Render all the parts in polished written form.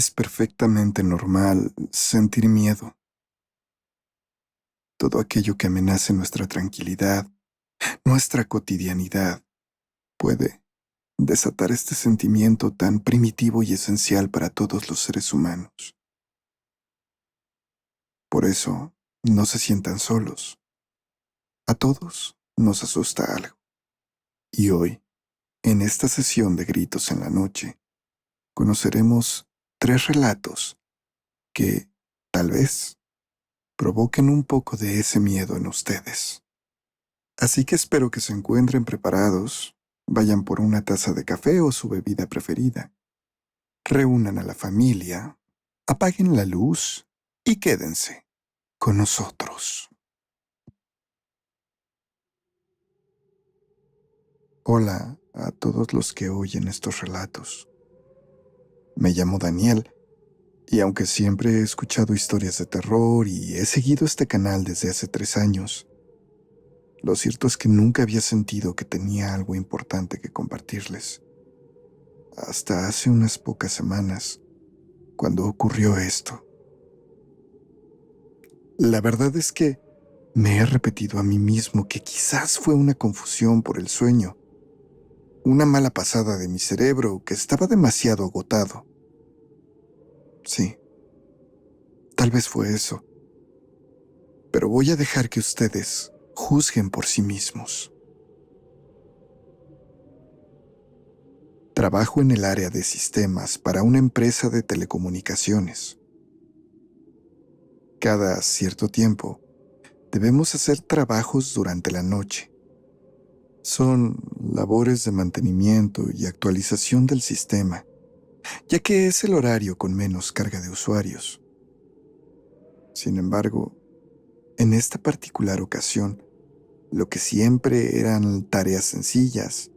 Es perfectamente normal sentir miedo. Todo aquello que amenace nuestra tranquilidad, nuestra cotidianidad, puede desatar este sentimiento tan primitivo y esencial para todos los seres humanos. Por eso, no se sientan solos. A todos nos asusta algo. Y hoy, en esta sesión de Gritos en la Noche, conoceremos 3 relatos que, tal vez, provoquen un poco de ese miedo en ustedes. Así que espero que se encuentren preparados, vayan por una taza de café o su bebida preferida, reúnan a la familia, apaguen la luz y quédense con nosotros. Hola a todos los que oyen estos relatos. Me llamo Daniel y aunque siempre he escuchado historias de terror y he seguido este canal desde hace 3 años, lo cierto es que nunca había sentido que tenía algo importante que compartirles. Hasta hace unas pocas semanas, cuando ocurrió esto. La verdad es que me he repetido a mí mismo que quizás fue una confusión por el sueño, una mala pasada de mi cerebro que estaba demasiado agotado. Sí, tal vez fue eso, pero voy a dejar que ustedes juzguen por sí mismos. Trabajo en el área de sistemas para una empresa de telecomunicaciones. Cada cierto tiempo, debemos hacer trabajos durante la noche. Son labores de mantenimiento y actualización del sistema, ya que es el horario con menos carga de usuarios. Sin embargo, en esta particular ocasión, lo que siempre eran tareas sencillas,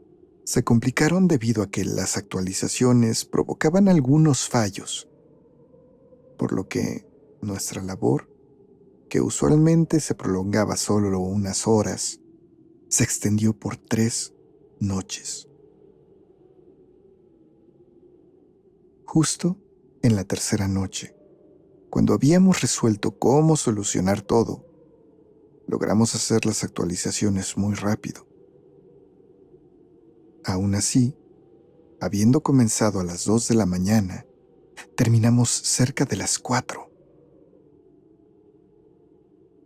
se complicaron debido a que las actualizaciones provocaban algunos fallos, por lo que nuestra labor, que usualmente se prolongaba solo unas horas, se extendió por 3 noches. Justo en la tercera noche, cuando habíamos resuelto cómo solucionar todo, logramos hacer las actualizaciones muy rápido. Aún así, habiendo comenzado a las 2 de la mañana, terminamos cerca de las 4.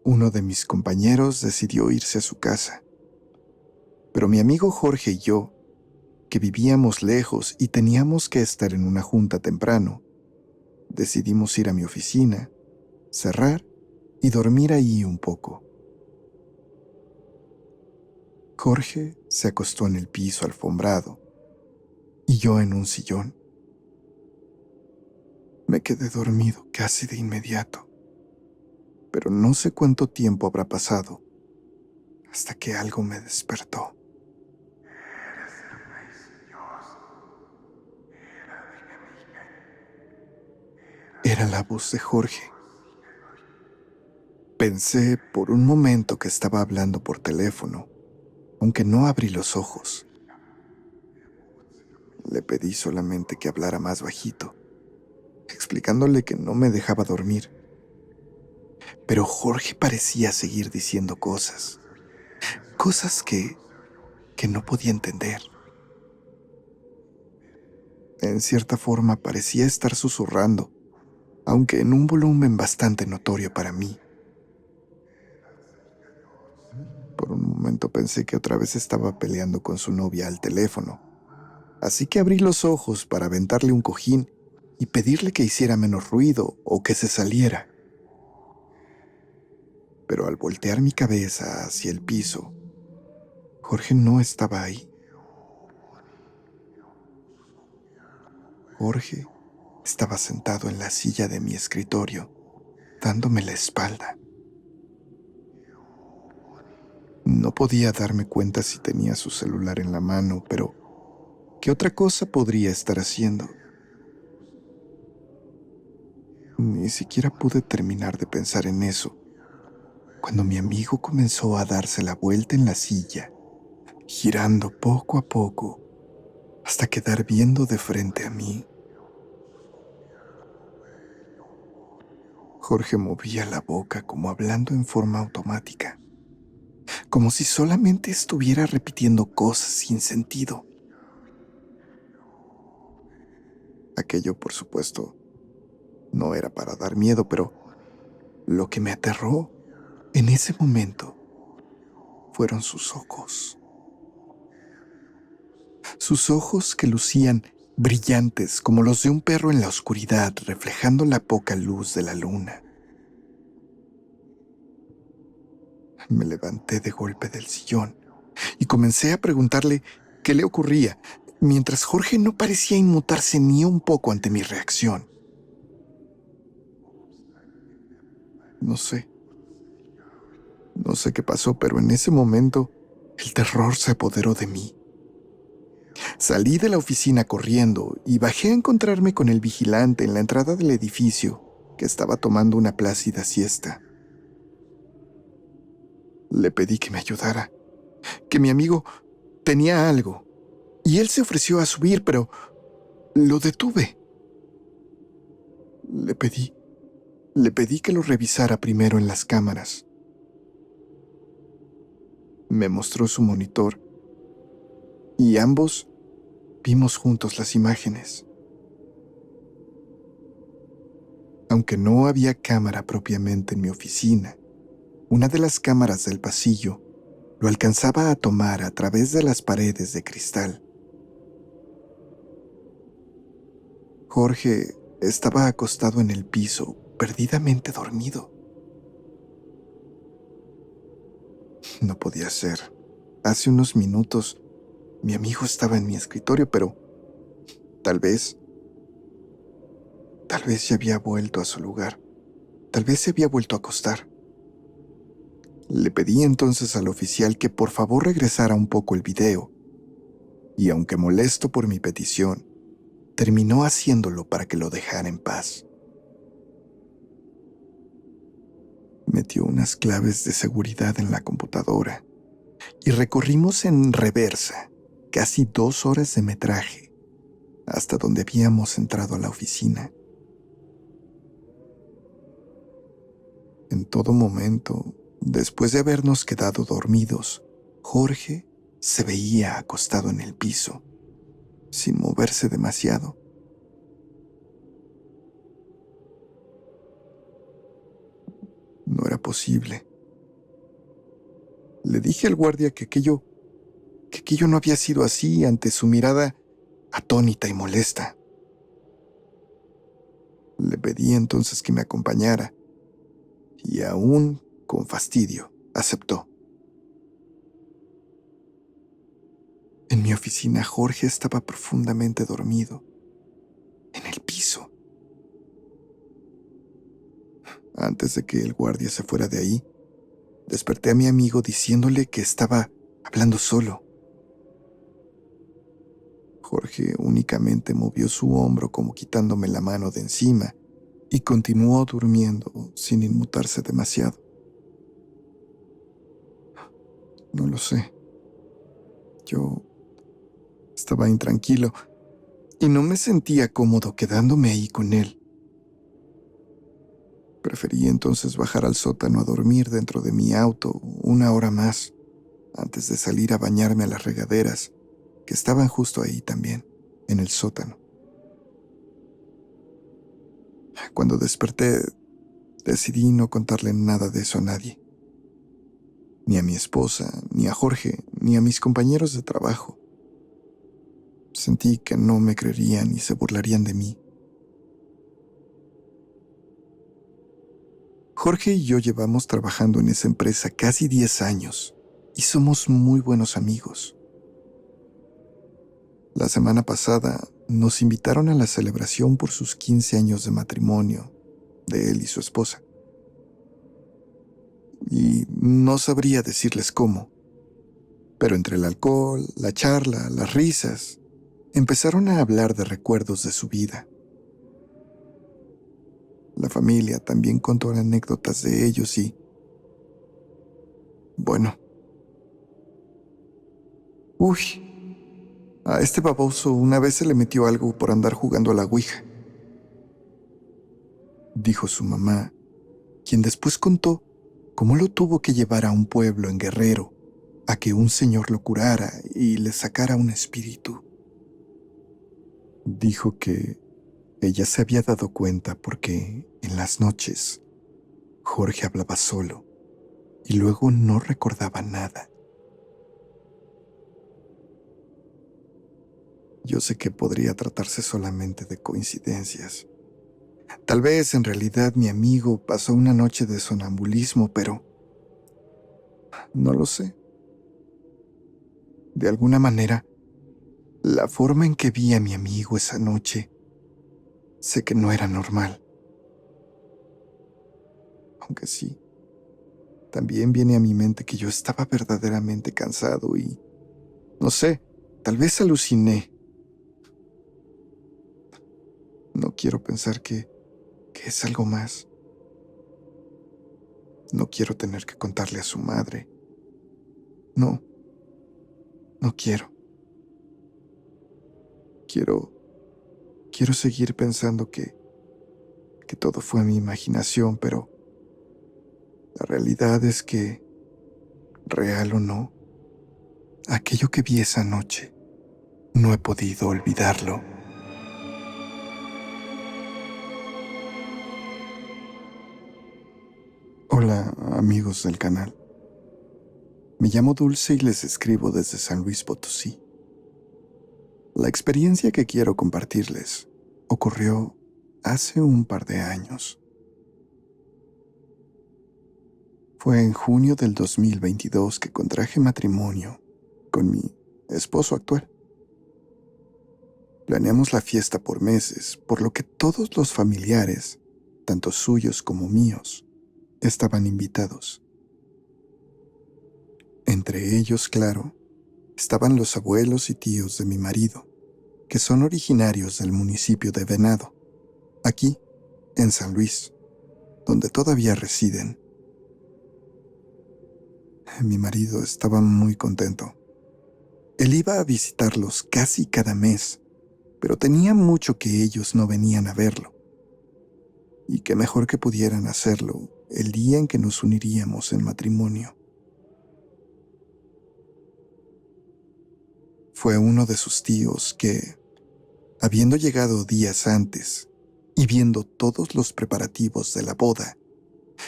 Uno de mis compañeros decidió irse a su casa, pero mi amigo Jorge y yo, que vivíamos lejos y teníamos que estar en una junta temprano, decidimos ir a mi oficina, cerrar y dormir ahí un poco. Jorge se acostó en el piso alfombrado y yo en un sillón. Me quedé dormido casi de inmediato, pero no sé cuánto tiempo habrá pasado hasta que algo me despertó. Era la voz de Jorge. Pensé por un momento que estaba hablando por teléfono, aunque no abrí los ojos. Le pedí solamente que hablara más bajito, explicándole que no me dejaba dormir. Pero Jorge parecía seguir diciendo cosas que no podía entender. En cierta forma parecía estar susurrando, aunque en un volumen bastante notorio para mí. Por un momento pensé que otra vez estaba peleando con su novia al teléfono, así que abrí los ojos para aventarle un cojín y pedirle que hiciera menos ruido o que se saliera. Pero al voltear mi cabeza hacia el piso, Jorge no estaba ahí. Jorge estaba sentado en la silla de mi escritorio, dándome la espalda. No podía darme cuenta si tenía su celular en la mano, pero ¿qué otra cosa podría estar haciendo? Ni siquiera pude terminar de pensar en eso, cuando mi amigo comenzó a darse la vuelta en la silla, girando poco a poco, hasta quedar viendo de frente a mí. Jorge movía la boca como hablando en forma automática, como si solamente estuviera repitiendo cosas sin sentido. Aquello, por supuesto, no era para dar miedo, pero lo que me aterró en ese momento fueron sus ojos. Sus ojos que lucían brillantes como los de un perro en la oscuridad, reflejando la poca luz de la luna. Me levanté de golpe del sillón y comencé a preguntarle qué le ocurría, mientras Jorge no parecía inmutarse ni un poco ante mi reacción. No sé, no sé qué pasó, pero en ese momento el terror se apoderó de mí. Salí de la oficina corriendo y bajé a encontrarme con el vigilante en la entrada del edificio, que estaba tomando una plácida siesta. Le pedí que me ayudara, que mi amigo tenía algo, y él se ofreció a subir, pero lo detuve. Le pedí, le pedí que lo revisara primero en las cámaras. Me mostró su monitor, y ambos vimos juntos las imágenes. Aunque no había cámara propiamente en mi oficina, una de las cámaras del pasillo lo alcanzaba a tomar a través de las paredes de cristal. Jorge estaba acostado en el piso, perdidamente dormido. No podía ser. Hace unos minutos mi amigo estaba en mi escritorio, pero tal vez ya había vuelto a su lugar. Tal vez se había vuelto a acostar. Le pedí entonces al oficial que por favor regresara un poco el video, y aunque molesto por mi petición, terminó haciéndolo para que lo dejara en paz. Metió unas claves de seguridad en la computadora y recorrimos en reversa casi 2 horas de metraje hasta donde habíamos entrado a la oficina. En todo momento, después de habernos quedado dormidos, Jorge se veía acostado en el piso, sin moverse demasiado. No era posible. Le dije al guardia que aquello no había sido así ante su mirada atónita y molesta. Le pedí entonces que me acompañara, y aún con fastidio, aceptó. En mi oficina, Jorge estaba profundamente dormido, en el piso. Antes de que el guardia se fuera de ahí, desperté a mi amigo diciéndole que estaba hablando solo. Jorge únicamente movió su hombro como quitándome la mano de encima y continuó durmiendo sin inmutarse demasiado. No lo sé. Yo estaba intranquilo y no me sentía cómodo quedándome ahí con él. Preferí entonces bajar al sótano a dormir dentro de mi auto 1 hora más, antes de salir a bañarme a las regaderas, que estaban justo ahí también, en el sótano. Cuando desperté, decidí no contarle nada de eso a nadie. Ni a mi esposa, ni a Jorge, ni a mis compañeros de trabajo. Sentí que no me creerían y se burlarían de mí. Jorge y yo llevamos trabajando en esa empresa casi 10 años y somos muy buenos amigos. La semana pasada nos invitaron a la celebración por sus 15 años de matrimonio de él y su esposa. Y no sabría decirles cómo, pero entre el alcohol, la charla, las risas, empezaron a hablar de recuerdos de su vida. La familia también contó anécdotas de ellos y, bueno, a este baboso una vez se le metió algo por andar jugando a la ouija, dijo su mamá, quien después contó cómo lo tuvo que llevar a un pueblo en Guerrero a que un señor lo curara y le sacara un espíritu. Dijo que ella se había dado cuenta porque en las noches Jorge hablaba solo y luego no recordaba nada. Yo sé que podría tratarse solamente de coincidencias. Tal vez en realidad mi amigo pasó una noche de sonambulismo, pero no lo sé. De alguna manera, la forma en que vi a mi amigo esa noche, sé que no era normal. Aunque sí, también viene a mi mente que yo estaba verdaderamente cansado y, no sé, tal vez aluciné. No quiero pensar que es algo más. No quiero tener que contarle a su madre. No, no quiero. Quiero, quiero seguir pensando que todo fue mi imaginación, pero la realidad es que, real o no, aquello que vi esa noche, no he podido olvidarlo. Hola, amigos del canal. Me llamo Dulce y les escribo desde San Luis Potosí. La experiencia que quiero compartirles ocurrió hace un par de años. Fue en junio del 2022 que contraje matrimonio con mi esposo actual. Planeamos la fiesta por meses, por lo que todos los familiares, tanto suyos como míos, estaban invitados. Entre ellos, claro, estaban los abuelos y tíos de mi marido, que son originarios del municipio de Venado, aquí, en San Luis, donde todavía residen. Mi marido estaba muy contento. Él iba a visitarlos casi cada mes, pero tenía mucho que ellos no venían a verlo. Y qué mejor que pudieran hacerlo el día en que nos uniríamos en matrimonio. Fue uno de sus tíos que, habiendo llegado días antes y viendo todos los preparativos de la boda,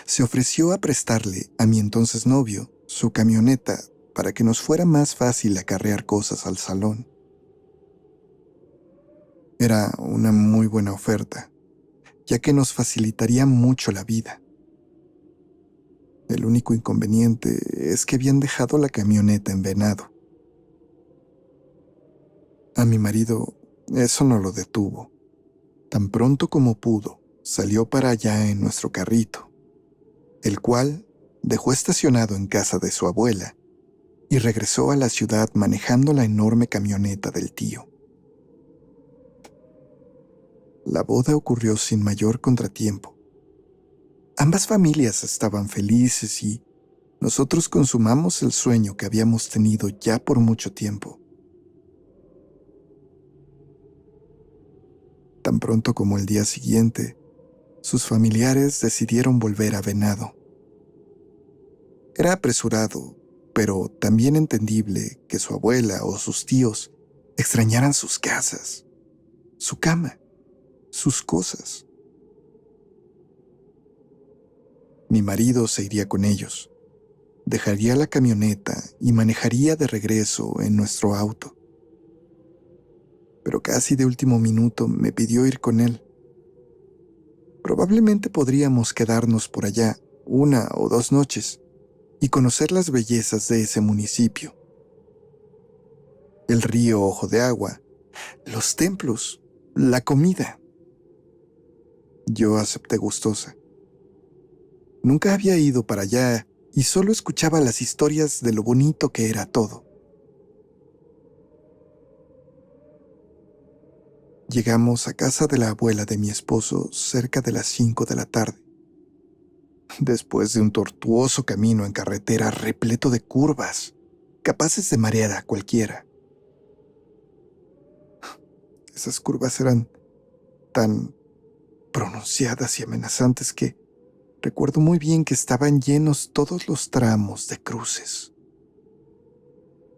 se ofreció a prestarle a mi entonces novio su camioneta para que nos fuera más fácil acarrear cosas al salón. Era una muy buena oferta, ya que nos facilitaría mucho la vida. El único inconveniente es que habían dejado la camioneta en Venado. A mi marido eso no lo detuvo. Tan pronto como pudo, salió para allá en nuestro carrito, el cual dejó estacionado en casa de su abuela y regresó a la ciudad manejando la enorme camioneta del tío. La boda ocurrió sin mayor contratiempo. Ambas familias estaban felices y nosotros consumamos el sueño que habíamos tenido ya por mucho tiempo. Tan pronto como el día siguiente, sus familiares decidieron volver a Venado. Era apresurado, pero también entendible que su abuela o sus tíos extrañaran sus casas, su cama, sus cosas. Mi marido se iría con ellos, dejaría la camioneta y manejaría de regreso en nuestro auto. Pero casi de último minuto me pidió ir con él. Probablemente podríamos quedarnos por allá 1 o 2 noches y conocer las bellezas de ese municipio. El río Ojo de Agua, los templos, la comida. Yo acepté gustosa. Nunca había ido para allá y solo escuchaba las historias de lo bonito que era todo. Llegamos a casa de la abuela de mi esposo cerca de las 5 de la tarde, después de un tortuoso camino en carretera repleto de curvas, capaces de marear a cualquiera. Esas curvas eran tan pronunciadas y amenazantes que Recuerdo muy bien que estaban llenos todos los tramos de cruces,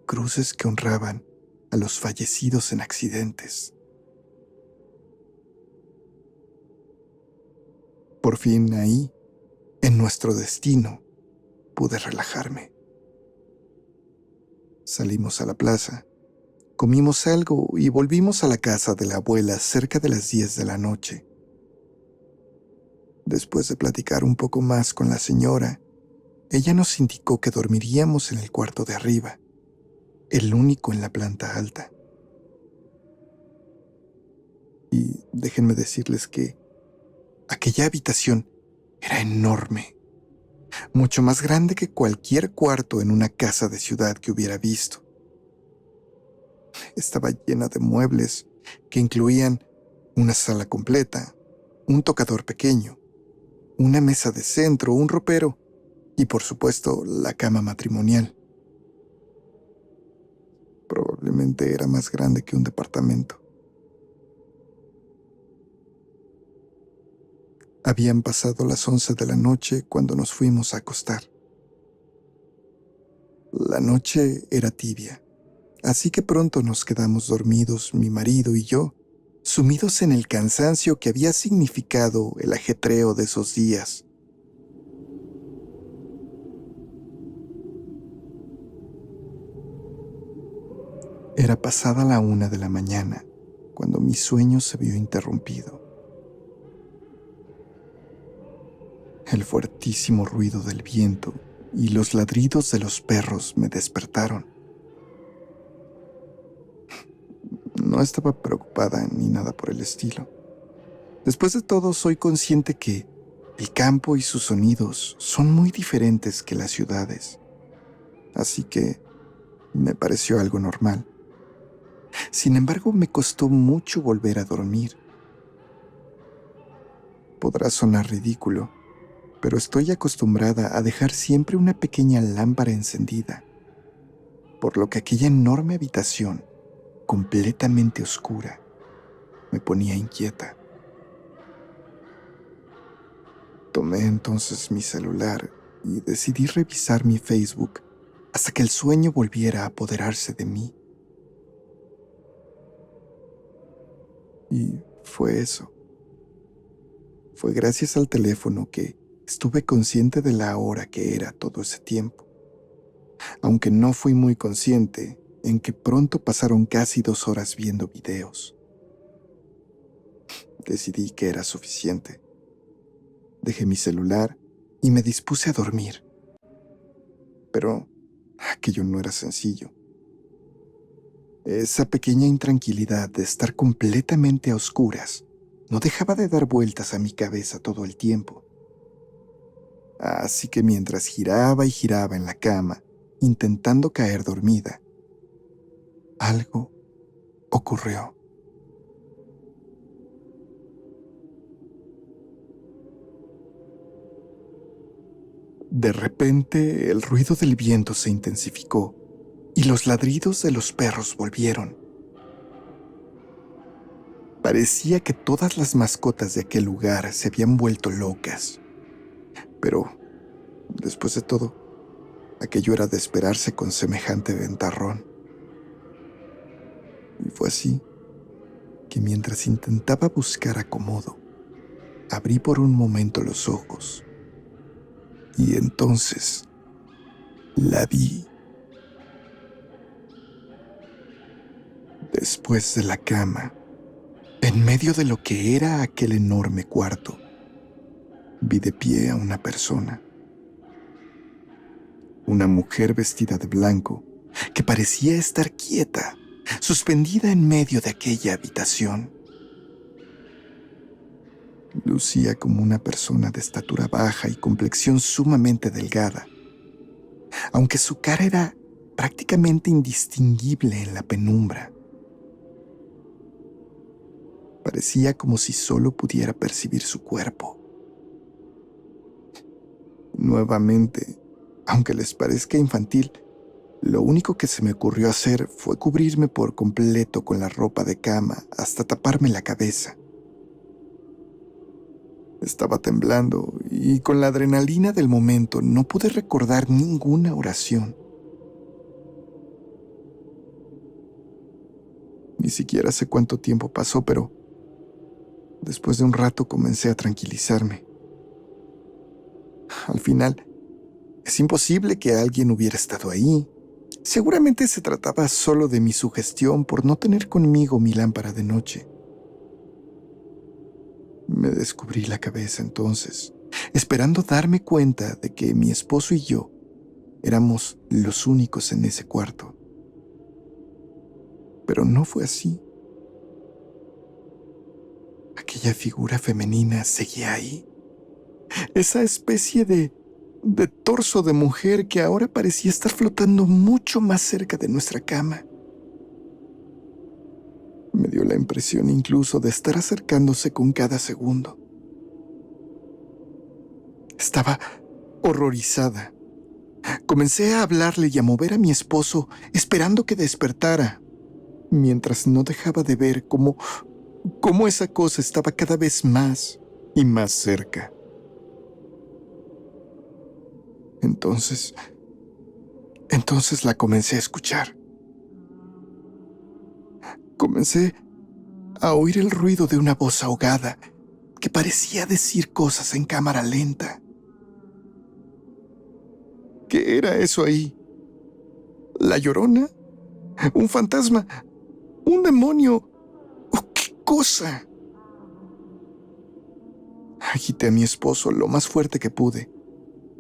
cruces que honraban a los fallecidos en accidentes. Por fin ahí, en nuestro destino, pude relajarme. Salimos a la plaza, comimos algo y volvimos a la casa de la abuela cerca de las 10 de la noche. Después de platicar un poco más con la señora, ella nos indicó que dormiríamos en el cuarto de arriba, el único en la planta alta. Y déjenme decirles que aquella habitación era enorme, mucho más grande que cualquier cuarto en una casa de ciudad que hubiera visto. Estaba llena de muebles que incluían una sala completa, un tocador pequeño, una mesa de centro, un ropero y, por supuesto, la cama matrimonial. Probablemente era más grande que un departamento. Habían pasado las 11 de la noche cuando nos fuimos a acostar. La noche era tibia, así que pronto nos quedamos dormidos, mi marido y yo, sumidos en el cansancio que había significado el ajetreo de esos días. Era pasada la 1 de la mañana cuando mi sueño se vio interrumpido. El fuertísimo ruido del viento y los ladridos de los perros me despertaron. No estaba preocupada ni nada por el estilo. Después de todo, soy consciente que el campo y sus sonidos son muy diferentes que las ciudades, así que me pareció algo normal. Sin embargo, me costó mucho volver a dormir. Podrá sonar ridículo, pero estoy acostumbrada a dejar siempre una pequeña lámpara encendida, por lo que aquella enorme habitación, completamente oscura, me ponía inquieta. Tomé entonces mi celular y decidí revisar mi Facebook hasta que el sueño volviera a apoderarse de mí. Y fue eso. Fue gracias al teléfono que estuve consciente de la hora que era todo ese tiempo, aunque no fui muy consciente en que pronto pasaron casi 2 horas viendo videos. Decidí que era suficiente. Dejé mi celular y me dispuse a dormir. Pero aquello no era sencillo. Esa pequeña intranquilidad de estar completamente a oscuras no dejaba de dar vueltas a mi cabeza todo el tiempo. Así que mientras giraba y giraba en la cama, intentando caer dormida, algo ocurrió. De repente, el ruido del viento se intensificó y los ladridos de los perros volvieron. Parecía que todas las mascotas de aquel lugar se habían vuelto locas. Pero, después de todo, aquello era de esperarse con semejante ventarrón. Y fue así que mientras intentaba buscar acomodo, abrí por un momento los ojos. Y entonces la vi. Después de la cama, en medio de lo que era aquel enorme cuarto, vi de pie a una persona. Una mujer vestida de blanco que parecía estar quieta, suspendida en medio de aquella habitación. Lucía como una persona de estatura baja y complexión sumamente delgada, aunque su cara era prácticamente indistinguible en la penumbra. Parecía como si solo pudiera percibir su cuerpo. Nuevamente, aunque les parezca infantil, lo único que se me ocurrió hacer fue cubrirme por completo con la ropa de cama hasta taparme la cabeza. Estaba temblando y con la adrenalina del momento no pude recordar ninguna oración. Ni siquiera sé cuánto tiempo pasó, pero después de un rato comencé a tranquilizarme. Al final, es imposible que alguien hubiera estado ahí. Seguramente se trataba solo de mi sugestión por no tener conmigo mi lámpara de noche. Me descubrí la cabeza entonces, esperando darme cuenta de que mi esposo y yo éramos los únicos en ese cuarto. Pero no fue así. Aquella figura femenina seguía ahí. Esa especie de torso de mujer que ahora parecía estar flotando mucho más cerca de nuestra cama. Me dio la impresión incluso de estar acercándose con cada segundo. Estaba horrorizada. Comencé a hablarle y a mover a mi esposo, esperando que despertara, mientras no dejaba de ver cómo esa cosa estaba cada vez más y más cerca. Entonces la comencé a escuchar. Comencé a oír el ruido de una voz ahogada que parecía decir cosas en cámara lenta. ¿Qué era eso ahí? ¿La Llorona? ¿Un fantasma? ¿Un demonio? ¿O qué cosa? Agité a mi esposo lo más fuerte que pude,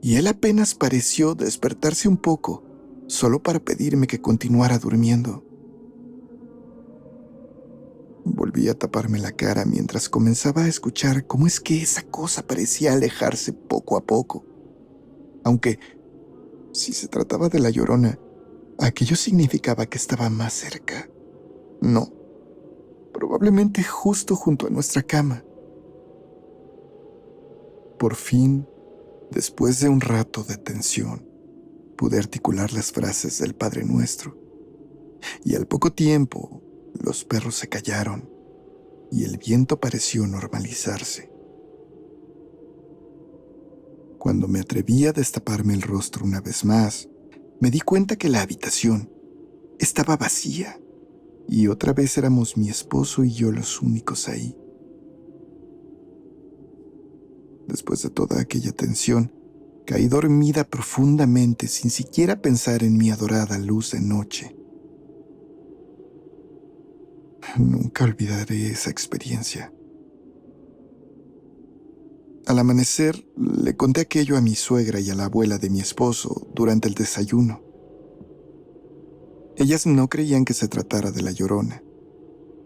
y él apenas pareció despertarse un poco, solo para pedirme que continuara durmiendo. Volví a taparme la cara mientras comenzaba a escuchar cómo es que esa cosa parecía alejarse poco a poco. Aunque, si se trataba de la Llorona, aquello significaba que estaba más cerca. No, probablemente justo junto a nuestra cama. Por fin, después de un rato de tensión, pude articular las frases del Padre Nuestro, y al poco tiempo los perros se callaron y el viento pareció normalizarse. Cuando me atreví a destaparme el rostro una vez más, me di cuenta que la habitación estaba vacía y otra vez éramos mi esposo y yo los únicos ahí. Después de toda aquella tensión, caí dormida profundamente sin siquiera pensar en mi adorada luz de noche. Nunca olvidaré esa experiencia. Al amanecer, le conté aquello a mi suegra y a la abuela de mi esposo durante el desayuno. Ellas no creían que se tratara de la Llorona,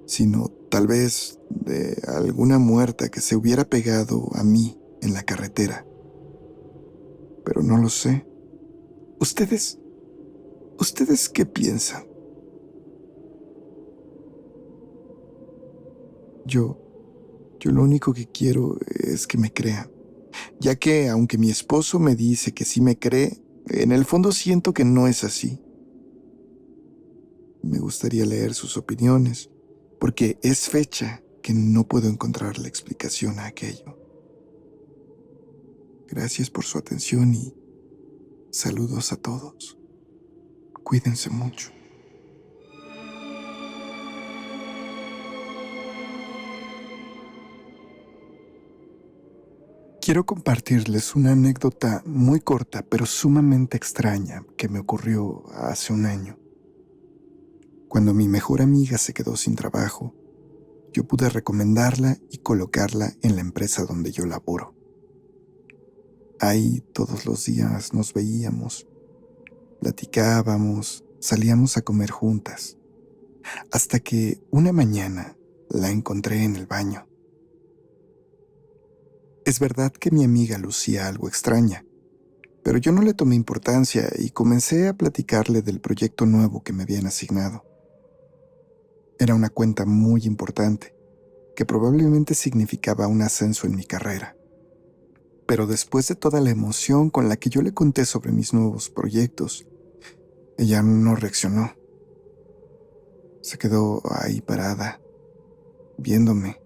sino tal vez de alguna muerta que se hubiera pegado a mí en la carretera. Pero no lo sé. ¿Ustedes qué piensan? Yo lo único que quiero es que me crean, ya que aunque mi esposo me dice que sí me cree, en el fondo siento que no es así. Me gustaría leer sus opiniones, porque es fecha que no puedo encontrar la explicación a aquello. Gracias por su atención y saludos a todos. Cuídense mucho. Quiero compartirles una anécdota muy corta pero sumamente extraña que me ocurrió hace un año. Cuando mi mejor amiga se quedó sin trabajo, yo pude recomendarla y colocarla en la empresa donde yo laboro. Ahí todos los días nos veíamos, platicábamos, salíamos a comer juntas, hasta que una mañana la encontré en el baño. Es verdad que mi amiga lucía algo extraña, pero yo no le tomé importancia y comencé a platicarle del proyecto nuevo que me habían asignado. Era una cuenta muy importante, que probablemente significaba un ascenso en mi carrera. Pero después de toda la emoción con la que yo le conté sobre mis nuevos proyectos, ella no reaccionó. Se quedó ahí parada, viéndome.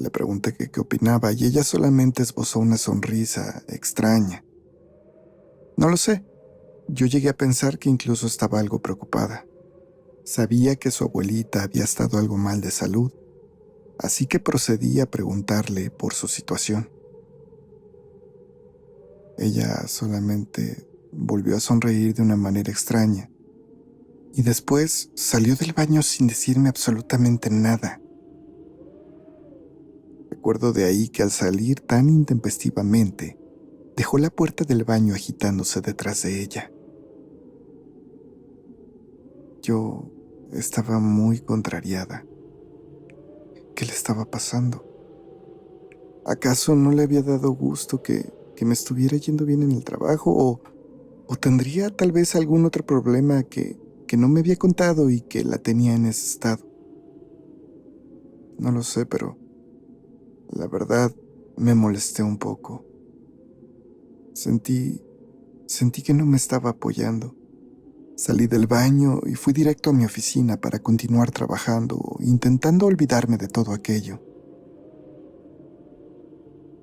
Le pregunté que qué opinaba y ella solamente esbozó una sonrisa extraña. No lo sé, yo llegué a pensar que incluso estaba algo preocupada. Sabía que su abuelita había estado algo mal de salud, así que procedí a preguntarle por su situación. Ella solamente volvió a sonreír de una manera extraña y después salió del baño sin decirme absolutamente nada. Recuerdo de ahí que al salir tan intempestivamente, dejó la puerta del baño agitándose detrás de ella. Yo estaba muy contrariada. ¿Qué le estaba pasando? ¿Acaso no le había dado gusto que me estuviera yendo bien en el trabajo? ¿O tendría tal vez algún otro problema que no me había contado y que la tenía en ese estado? No lo sé, pero la verdad me molesté un poco. Sentí que no me estaba apoyando. Salí del baño y fui directo a mi oficina para continuar trabajando, intentando olvidarme de todo aquello.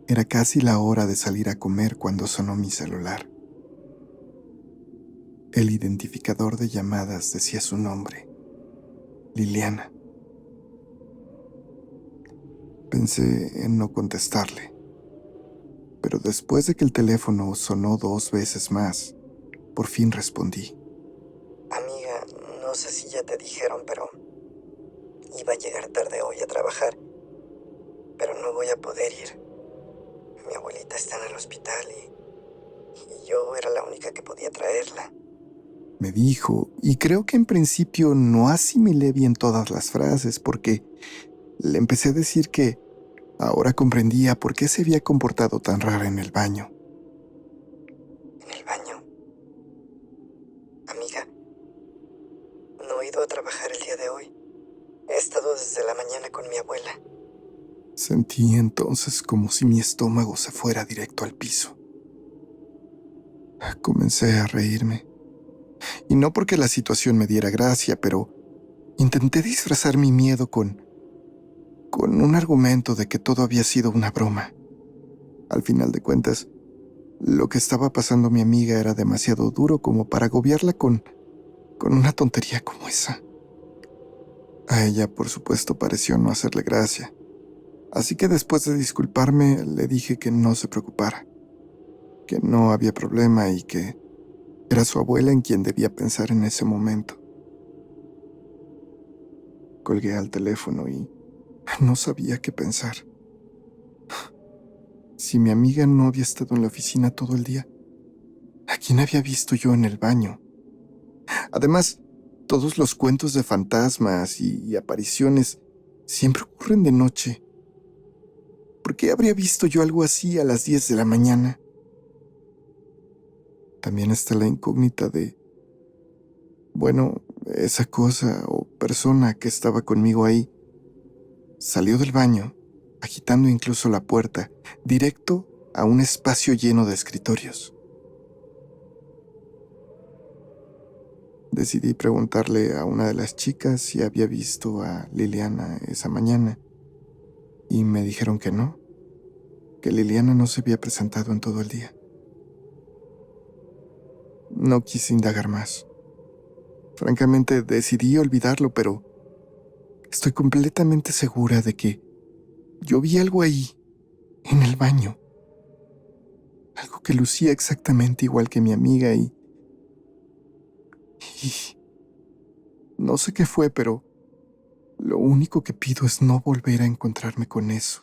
Era casi la hora de salir a comer cuando sonó mi celular. El identificador de llamadas decía su nombre, Liliana. Pensé en no contestarle, pero después de que el teléfono sonó 2 veces más, por fin respondí. Amiga, no sé si ya te dijeron, pero iba a llegar tarde hoy a trabajar, pero no voy a poder ir. Mi abuelita está en el hospital y yo era la única que podía traerla. Me dijo, y creo que en principio no asimilé bien todas las frases porque le empecé a decir que ahora comprendía por qué se había comportado tan rara en el baño. ¿En el baño? Amiga, no he ido a trabajar el día de hoy. He estado desde la mañana con mi abuela. Sentí entonces como si mi estómago se fuera directo al piso. Comencé a reírme. Y no porque la situación me diera gracia, pero intenté disfrazar mi miedo con un argumento de que todo había sido una broma. Al final de cuentas, lo que estaba pasando a mi amiga era demasiado duro como para agobiarla con una tontería como esa. A ella, por supuesto, pareció no hacerle gracia. Así que después de disculparme, le dije que no se preocupara, que no había problema y que era su abuela en quien debía pensar en ese momento. Colgué al teléfono y no sabía qué pensar. Si mi amiga no había estado en la oficina todo el día, ¿a quién había visto yo en el baño? Además, todos los cuentos de fantasmas y apariciones siempre ocurren de noche. ¿Por qué habría visto yo algo así a las 10 de la mañana? También está la incógnita de, bueno, esa cosa o persona que estaba conmigo ahí salió del baño, agitando incluso la puerta, directo a un espacio lleno de escritorios. Decidí preguntarle a una de las chicas si había visto a Liliana esa mañana, y me dijeron que Liliana no se había presentado en todo el día. No quise indagar más. Francamente, decidí olvidarlo, pero estoy completamente segura de que yo vi algo ahí, en el baño. Algo que lucía exactamente igual que mi amiga y no sé qué fue, pero lo único que pido es no volver a encontrarme con eso.